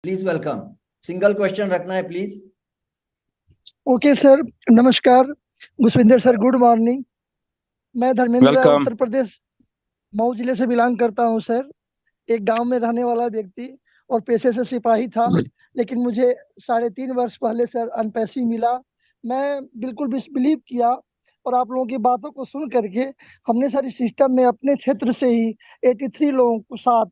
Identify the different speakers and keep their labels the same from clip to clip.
Speaker 1: Please welcome. Single question रखना है please.
Speaker 2: Okay sir, नमस्कार। गुसविंदर सर, गुड मॉर्निंग। मैं धर्मेंद्र,
Speaker 3: वेलकम।
Speaker 2: उत्तर प्रदेश, मऊ जिले से बिलोंग करता हूँ सर। एक गांव में रहने वाला व्यक्ति और पेशे से सिपाही था। लेकिन मुझे 3.5 वर्ष पहले सर अनपैसी मिला। मैं बिल्कुल डिसबिलीव किया और आप लोगों की बातों को सुन करके हमने सर इस सिस्टम में अपने क्षेत्र से ही 83 लोगों को साथ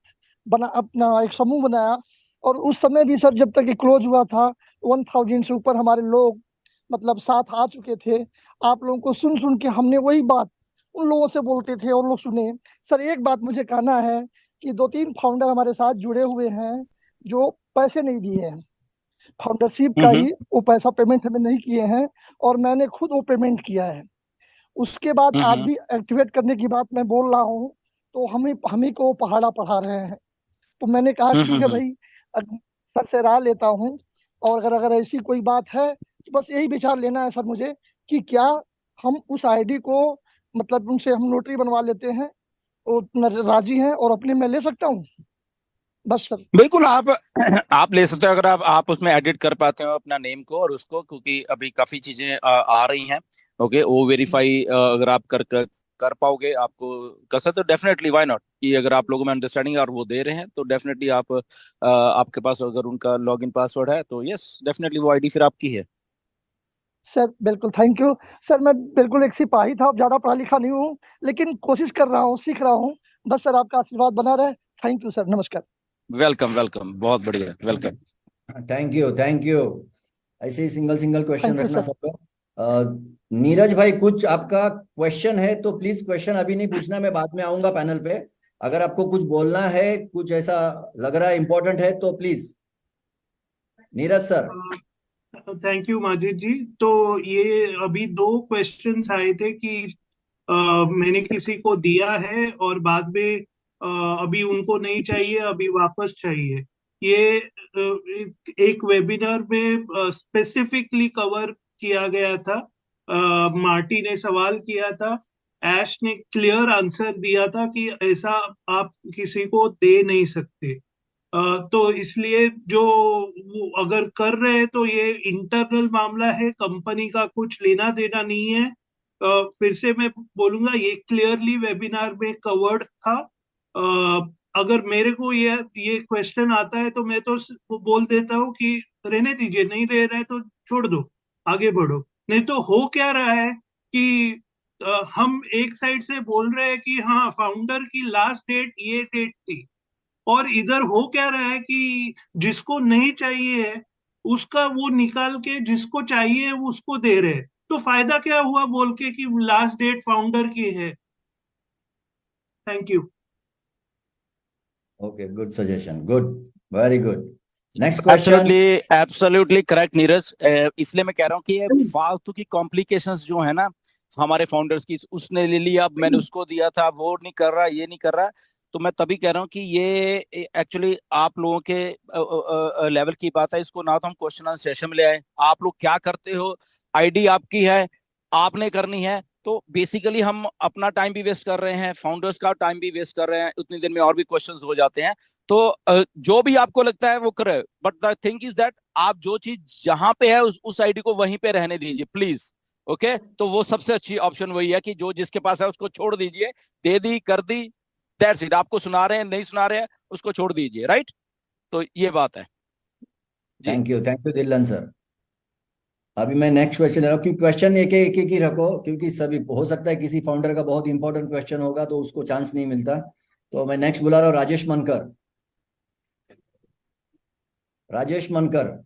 Speaker 2: बना अपना एक समूह बनाया। और उस समय भी सर जब तक ये क्लोज हुआ था 1000 से ऊपर हमारे लोग मतलब साथ आ चुके थे। आप लोगों को सुन सुन के हमने वही बात उन लोगों से बोलते थे और लोग सुने। सर एक बात मुझे कहना है कि 2-3 फाउंडर हमारे साथ जुड़े हुए हैं जो पैसे नहीं दिए हैं। फाउंडरशिप का
Speaker 3: हम्म।
Speaker 2: ही वो पैसा पेमेंट हमें नहीं किए हैं और मैंने खुद वो पेमेंट किया है। उसके बाद आज
Speaker 3: हम्म।
Speaker 2: भी एक्टिवेट करने की बात मैं बोल रहा हूँ तो हम ही को पहाड़ा पढ़ा रहे हैं। तो मैंने कहा ठीक है
Speaker 3: हम्म।
Speaker 2: भाई, सर से राय लेता हूँ। और अगर अगर ऐसी कोई बात है तो बस यही विचार लेना है सर मुझे कि क्या हम उस आईडी को मतलब उनसे हम नोटरी बनवा लेते हैं। वो राजी हैं और अपने में ले सकता हूँ बस सर।
Speaker 3: बिल्कुल आप आप ले सकते हो अगर आप उसमें एडिट कर पाते हो अपना नेम को और उसको, क्योंकि अभी काफी चीजें आ रही हैं। ओके, वो वेरीफाई अगर आप कर पाओगे, आपको कर सकते हो डेफिनेटली, व्हाई नॉट। कि अगर आप लोगों में अंडरस्टैंडिंग और वो दे रहे हैं तो डेफिनेटली आप आपके पास अगर उनका लॉगिन पासवर्ड है तो यस, डेफिनेटली वो आईडी फिर आपकी है।
Speaker 2: सर बिल्कुल थैंक यू। सर मैं बिल्कुल एक सिपाही था, ज़्यादा पढ़ा लिखा नहीं हूँ लेकिन कोशिश कर रहा हूँ, सीख रहा हूँ। बस सर आपका आशीर्वाद बना रहे। थैंक यू सर, नमस्कार।
Speaker 3: वेलकम वेलकम, बहुत बढ़िया, welcome.
Speaker 1: Thank you thank you. ऐसे ही single single question
Speaker 2: thank you
Speaker 1: रखना
Speaker 2: सर।
Speaker 1: सब लोग। नीरज भाई, कुछ आपका क्वेश्चन है तो प्लीज क्वेश्चन अभी नहीं पूछना, मैं बाद में आऊंगा पैनल पे। अगर आपको कुछ बोलना है, कुछ ऐसा लग रहा है इंपॉर्टेंट है तो please. Neeraj sir.
Speaker 4: Thank you Majid ji. तो ये अभी दो क्वेश्चंस आए थे कि अ, मैंने किसी को दिया है और बाद में अभी उनको नहीं चाहिए, अभी वापस चाहिए। ये एक वेबिनार में स्पेसिफिकली कवर किया गया था। मार्टी ने सवाल किया था, ऐश ने क्लियर आंसर दिया था कि ऐसा आप किसी को दे नहीं सकते। तो इसलिए जो वो अगर कर रहे हैं तो ये इंटरनल मामला है, कंपनी का कुछ लेना देना नहीं है। फिर से मैं बोलूंगा, ये क्लियरली वेबिनार में कवर्ड था। अगर मेरे को ये क्वेश्चन आता है तो मैं तो बोल देता हूँ कि रहने दीजिए, नहीं ले रहा है तो छोड़ दो, आगे बढ़ो। नहीं तो हो क्या रहा है कि हम एक साइड से बोल रहे हैं कि हाँ फाउंडर की लास्ट डेट ये डेट थी, और इधर हो क्या रहा है कि जिसको नहीं चाहिए है उसका वो निकाल के जिसको चाहिए वो उसको दे रहे हैं। तो फायदा क्या हुआ बोल के कि लास्ट डेट फाउंडर की है। Thank you.
Speaker 1: Okay, good suggestion, good, very good. Next question.
Speaker 3: Absolutely, absolutely correct Neeraj. इसलिए मैं कह रहा हूँ कि ये फालतू की कॉम्प्लिकेशंस जो है ना हमारे फाउंडर्स की, उसने ले लिया, अब मैंने उसको दिया था, वो नहीं कर रहा, ये नहीं कर रहा। तो मैं तभी कह रहा हूँ कि ये एक्चुअली आप लोगों के लेवल की बात है। इसको ना तो हम क्वेश्चन आंसर सेशन में ले आए, आप लोग क्या करते हो, आईडी आपकी है, आपने करनी है। तो बेसिकली हम अपना टाइम भी वेस्ट कर रहे हैं, फाउंडर्स का टाइम भी वेस्ट कर रहे हैं, उतनी देर में और भी क्वेश्चंस हो जाते हैं। तो जो भी आपको लगता है वो करे, but the thing is that आप जो चीज जहां पे है उस आईडी को वहीं पे रहने दीजिए प्लीज। ओके, तो वो सबसे अच्छी ऑप्शन वही है कि जो जिसके पास है उसको छोड़ दीजिए, दे दी कर दी, दैट्स इट। आपको सुना रहे हैं नहीं सुना रहे हैं उसको छोड़ दीजिए, राइट। तो ये बात है जी।
Speaker 1: Thank you Dhillon sir. अभी मैं नेक्स्ट क्वेश्चन दे रहा हूँ कि क्वेश्चन एक ही रखो, क्योंकि सभी हो सकता है किसी फाउंडर का बहुत इंपॉर्टेंट क्वेश्चन होगा तो उसको चांस नहीं मिलता। तो मैं नेक्स्ट बुला रहा हूँ राजेश मनकर। राजेश मनकर।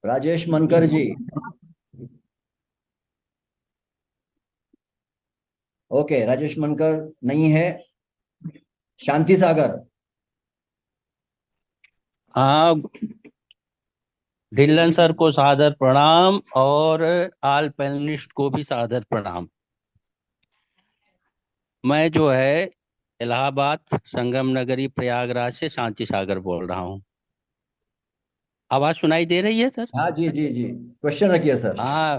Speaker 1: राजेश मनकर जी। ओके, राजेश मनकर नहीं है। शांति सागर।
Speaker 5: हाँ, ढिल्लन सर को सादर प्रणाम और आल पैनलिस्ट को भी सादर प्रणाम। मैं जो है इलाहाबाद संगम नगरी प्रयागराज से शांति सागर बोल रहा हूँ। आवाज सुनाई दे रही है सर?
Speaker 1: हाँ जी जी जी, क्वेश्चन रखिए सर।
Speaker 5: हाँ,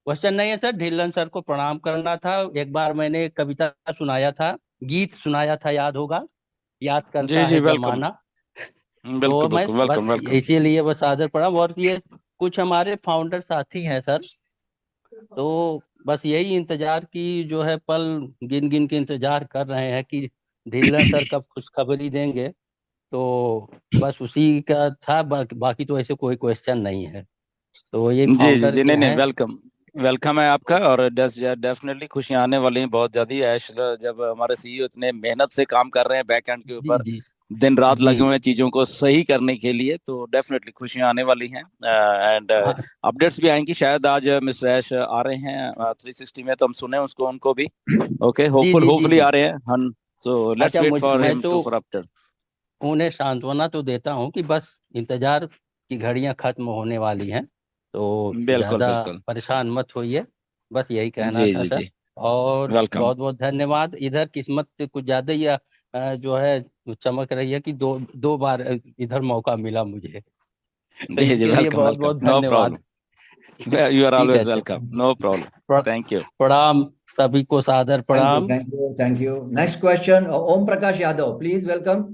Speaker 5: क्वेश्चन नहीं है सर, ढिल्लन सर को प्रणाम करना था। एक बार मैंने कविता सुनाया था गीत सुनाया था, याद होगा, याद
Speaker 3: जी
Speaker 5: करता
Speaker 3: जी
Speaker 5: है
Speaker 3: वेलकम,
Speaker 5: जमाना। तो
Speaker 3: बिल्कुल
Speaker 5: मैं
Speaker 3: बिल्कुल,
Speaker 5: बस
Speaker 3: वेलकम वेलकम।
Speaker 5: इसीलिए बस आदर पड़ा। और ये कुछ हमारे फाउंडर साथी हैं सर, तो बस यही इंतजार की जो है पल गिन गिन के इंतजार कर रहे हैं कि ढिल्लन सर कब खुशखबरी देंगे। तो बस उसी का था, बाकी तो ऐसे कोई क्वेश्चन नहीं है। तो ये
Speaker 3: जी जी
Speaker 5: फाउंडर
Speaker 3: जी,
Speaker 5: के
Speaker 3: नहीं नहीं,
Speaker 5: हैं।
Speaker 3: वेलकम, वेलकम है आपका। और डेफिनेटली खुशियां आने वाली हैं बहुत ज्यादा। ऐश जब हमारे सीईओ इतने मेहनत से काम कर रहे हैं बैक एंड के
Speaker 5: जी
Speaker 3: ऊपर,
Speaker 5: जी
Speaker 3: दिन रात
Speaker 5: जी।
Speaker 3: लगे हुए हैं चीजों को सही करने के लिए, तो डेफिनेटली खुशियां आने वाली हैं। एंड
Speaker 5: हाँ
Speaker 3: अपडेट्स भी आएंगी शायद। आज मिस्टर ऐश आ रहे हैं 360 में, तो हम सुने उसको, उनको भी। ओके,
Speaker 5: जी
Speaker 3: होपफुल
Speaker 5: जी जी
Speaker 3: होपफुली
Speaker 5: जी।
Speaker 3: आ रहे हैं हम। सो लेट्स
Speaker 5: अच्छा,
Speaker 3: वेट फॉर
Speaker 5: मैं
Speaker 3: हिम
Speaker 5: तो
Speaker 3: टू फॉर अपडेट।
Speaker 5: उन्हें सांत्वना तो देता हूँ कि बस इंतजार की घड़ियां खत्म होने वाली हैं, तो
Speaker 3: बिल्कुल
Speaker 5: ज्यादा
Speaker 3: बिल्कुल।
Speaker 5: परेशान मत होइए। बस यही कहना
Speaker 3: जी
Speaker 5: था
Speaker 3: जी
Speaker 5: सर।
Speaker 3: जी,
Speaker 5: और
Speaker 3: वेलकम।
Speaker 5: बहुत बहुत धन्यवाद। इधर किस्मत से कुछ ज्यादा ही जो है चमक रही है कि दो दो बार इधर मौका मिला मुझे। तो
Speaker 3: जी जी,
Speaker 5: इसके लिए
Speaker 3: वेलकम
Speaker 5: बहुत
Speaker 3: वेलकम,
Speaker 5: बहुत
Speaker 3: नो
Speaker 5: धन्यवाद।
Speaker 3: प्रॉब्लम, यू आर
Speaker 5: ठीक है,
Speaker 3: ऑलवेज
Speaker 5: अच्छा।
Speaker 3: Welcome, no problem. Thank you.
Speaker 5: प्रणाम, सभी को सादर
Speaker 1: थैंक यू
Speaker 5: प्रणाम।
Speaker 1: Thank you thank you. Next question, Om Prakash Yadav, please welcome.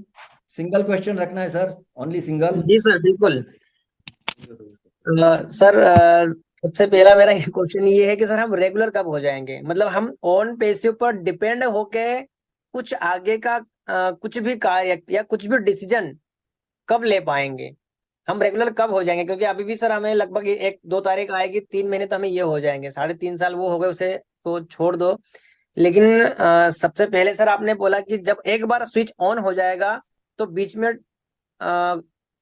Speaker 1: Single question रखना है सर, ओनली सिंगल।
Speaker 6: जी सर, बिल्कुल। सर, सबसे पहला मेरा क्वेश्चन ये है कि सर हम रेगुलर कब हो जाएंगे? मतलब हम ऑन पैसिव पर डिपेंड होके कुछ आगे का कुछ भी कार्य या कुछ भी डिसीजन कब ले पाएंगे? हम रेगुलर कब हो जाएंगे? क्योंकि अभी भी सर हमें लगभग 1-2 तारीख आएगी, 3 महीने तो हमें ये हो जाएंगे, 3.5 साल वो हो गए, उसे तो छोड़ दो। लेकिन सबसे पहले सर आपने बोला कि जब एक बार स्विच ऑन हो जाएगा तो बीच में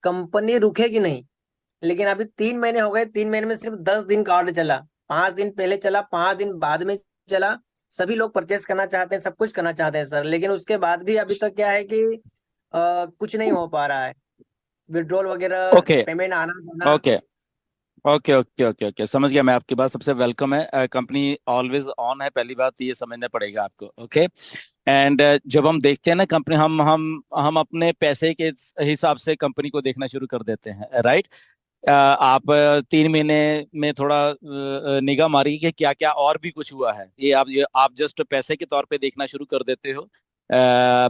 Speaker 6: कंपनी रुकेगी नहीं। लेकिन अभी 3 महीने हो गए, 3 महीने में सिर्फ 10 दिन का ऑर्डर चला, 5 दिन पहले चला, 5 दिन बाद में चला। सभी लोग परचेस करना चाहते हैं, सब कुछ करना चाहते हैं सर, लेकिन उसके बाद भी अभी तक क्या है कि कुछ नहीं हो पा रहा है। विड्रॉल वगैरह,
Speaker 3: ओके
Speaker 6: पेमेंट आना जाना।
Speaker 3: Okay okay okay okay okay, समझ गया मैं आपकी बात। सबसे वेलकम है, कंपनी ऑलवेज ऑन है, पहली बात ये समझना पड़ेगा आपको। ओके, एंड जब हम देखते हैं ना कंपनी, हम अपने पैसे के हिसाब से कंपनी को देखना शुरू कर देते हैं, राइट। आप 3 महीने में थोड़ा निगाह मारिए कि क्या क्या और भी कुछ हुआ है। ये आप जस्ट पैसे के तौर पे देखना शुरू कर देते हो,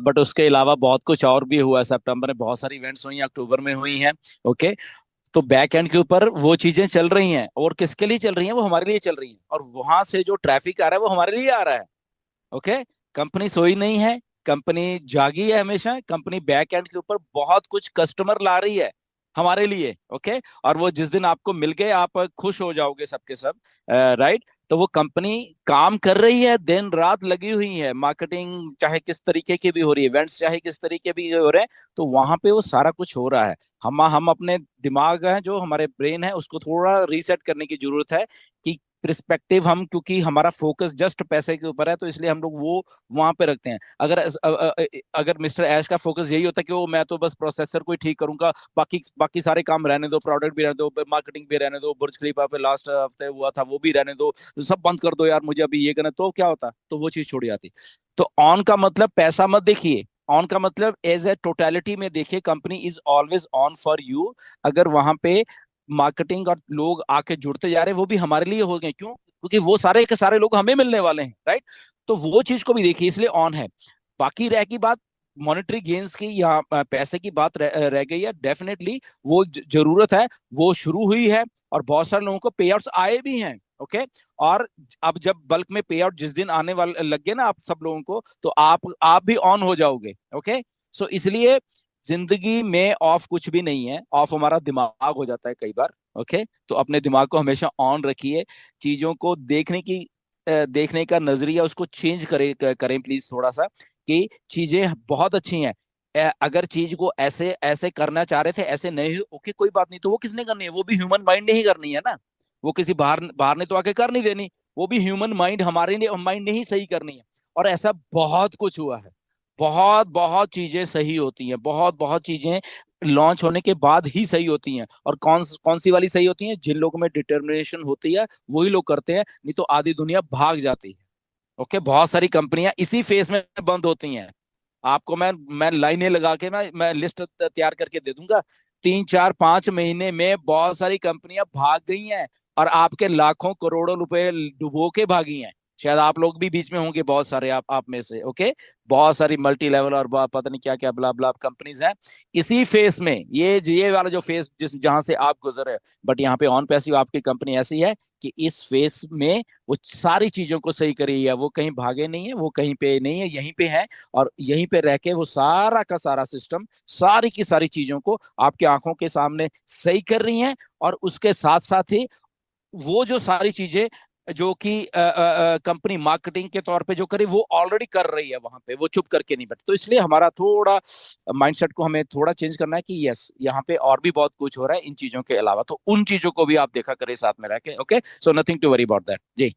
Speaker 3: बट उसके अलावा बहुत कुछ और भी हुआ है। सितंबर में बहुत सारी इवेंट्स हुई हैं, अक्टूबर में हुई हैं। ओके, तो बैक एंड के ऊपर वो चीजें चल रही हैं, और किसके लिए चल रही हैं? वो हमारे लिए चल रही हैं, और वहां से जो ट्रैफिक आ रहा है वो हमारे लिए आ रहा है। ओके, कंपनी सोई नहीं है, कंपनी जागी है हमेशा। कंपनी बैक एंड के ऊपर बहुत कुछ कस्टमर ला रही है हमारे लिए। ओके, और वो जिस दिन आपको मिल गए आप खुश हो जाओगे सबके सब, राइट। तो वो कंपनी काम कर रही है, दिन रात लगी हुई है। मार्केटिंग चाहे किस तरीके की भी हो रही है, इवेंट्स चाहे किस तरीके भी हो रहे हैं, तो वहां पे वो सारा कुछ हो रहा है। हम अपने दिमाग है, जो हमारे ब्रेन है, उसको थोड़ा रीसेट करने की जरूरत है कि रिस्पेक्टिव हम, क्योंकि हमारा फोकस जस्ट पैसे के ऊपर है, तो इसलिए हम लोग वो वहां पे रखते हैं। अगर मिस्टर ऐश का फोकस यही होता कि वो मैं तो बस प्रोसेसर को ही ठीक करूंगा, बाकी बाकी सारे काम रहने दो, प्रोडक्ट भी रहने दो, मार्केटिंग भी रहने दो, बुर्ज खलीफा पे लास्ट हफ्ते हुआ था वो भी रहने दो, सब बंद कर दो यार, मुझे अभी ये करना, तो क्या होता? तो वो चीज छोड़ी जाती। तो ऑन का मतलब पैसा मत देखिए, ऑन का मतलब एज ए टोटलिटी में देखिए, company is always on for you. अगर वहां पे मार्केटिंग और लोग आके जुड़ते जा रहे हैं, वो भी हमारे लिए हो गए। क्यों? क्योंकि वो सारे के सारे लोग हमें मिलने वाले हैं, राइट। तो वो चीज को भी देखिए, इसलिए ऑन है। बाकी रह की बात मॉनेटरी गेन्स की या पैसे की बात रह गई है, डेफिनेटली वो जरूरत है, वो शुरू हुई है, और बहुत सारे लोगों को पे आउट्स आए भी हैं। ओके, और अब जब बल्क में पे आउट जिस दिन आने वाले लग गए ना आप सब लोगों को, तो आप भी ऑन हो जाओगे। ओके, सो इसलिए जिंदगी में ऑफ कुछ भी नहीं है, ऑफ हमारा दिमाग हो जाता है कई बार। ओके, तो अपने दिमाग को हमेशा ऑन रखिए, चीजों को देखने का नजरिया उसको चेंज करें प्लीज थोड़ा सा, कि चीजें बहुत अच्छी हैं। अगर चीज को ऐसे ऐसे करना चाह रहे थे, ऐसे नहीं, ओके कोई बात नहीं, तो वो किसने करनी है? वो भी ह्यूमन माइंड ने ही करनी है ना। वो किसी बाहर बाहर ने तो आके कर नहीं देनी, वो भी ह्यूमन माइंड, हमारे माइंड ने ही सही करनी है। और ऐसा बहुत कुछ हुआ है, बहुत बहुत चीजें सही होती हैं, बहुत बहुत चीजें लॉन्च होने के बाद ही सही होती हैं। और कौन कौन सी वाली सही होती हैं? जिन लोगों में डिटर्मिनेशन होती है वही लोग करते हैं, नहीं तो आधी दुनिया भाग जाती है। ओके, बहुत सारी कंपनियां इसी फेज में बंद होती हैं। आपको मैं लाइनें लगा के मैं लिस्ट तैयार करके दे दूंगा। 3 4 5 महीने में बहुत सारी कंपनियां भाग गई हैं, और आपके लाखों करोड़ों रुपए डुबो के भागी हैं। शायद आप लोग भी बीच में होंगे, बहुत सारे आप में से, ओके। बहुत सारी मल्टी लेवल और पता नहीं क्या क्या ब्ला ब्ला कंपनीज हैं इसी फेस में, ये वाला जो फेस जहां से आप गुजरे। बट यहाँ पे ऑन पैसिव आपकी कंपनी ऐसी है कि इस फेस में वो सारी चीजों को सही करी है, वो कहीं भागे नहीं है, वो कहीं पे नहीं है, यहीं पे है, और यहीं पे रह के वो सारा का सारा सिस्टम, सारी की सारी चीजों को आपके आंखों के सामने सही कर रही है। और उसके साथ साथ ही वो जो सारी चीजें जो कि कंपनी मार्केटिंग के तौर पे जो करे वो ऑलरेडी कर रही है वहां पे, वो चुप करके नहीं बैठे। तो इसलिए हमारा थोड़ा माइंडसेट को हमें थोड़ा चेंज करना है कि यस, यहाँ पे और भी बहुत कुछ हो रहा है इन चीजों के अलावा, तो उन चीजों को भी आप देखा करें साथ में रह के, okay. So nothing to worry about that ji.